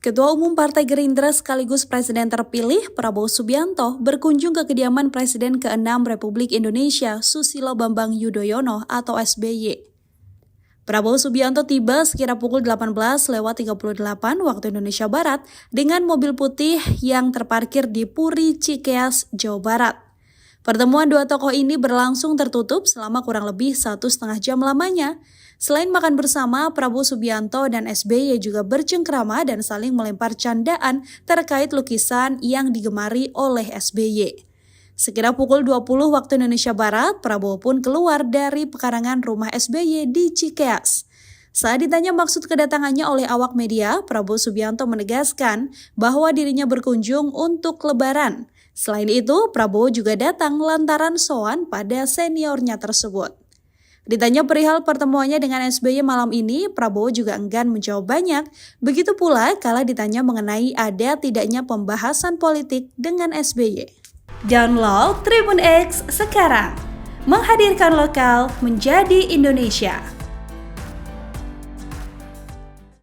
Ketua Umum Partai Gerindra sekaligus Presiden terpilih Prabowo Subianto berkunjung ke kediaman Presiden ke-6 Republik Indonesia Susilo Bambang Yudhoyono atau SBY. Prabowo Subianto tiba sekira pukul 18:38 waktu Indonesia Barat dengan mobil putih yang terparkir di Puri Cikeas, Jawa Barat. Pertemuan dua tokoh ini berlangsung tertutup selama kurang lebih 1,5 jam lamanya. Selain makan bersama, Prabowo Subianto dan SBY juga bercengkrama dan saling melempar candaan terkait lukisan yang digemari oleh SBY. Sekira pukul 20 waktu Indonesia Barat, Prabowo pun keluar dari pekarangan rumah SBY di Cikeas. Saat ditanya maksud kedatangannya oleh awak media, Prabowo Subianto menegaskan bahwa dirinya berkunjung untuk Lebaran. Selain itu, Prabowo juga datang lantaran sowan pada seniornya tersebut. Ditanya perihal pertemuannya dengan SBY malam ini, Prabowo juga enggan menjawab banyak. Begitu pula kala ditanya mengenai ada tidaknya pembahasan politik dengan SBY. Download Tribun X sekarang, menghadirkan lokal menjadi Indonesia.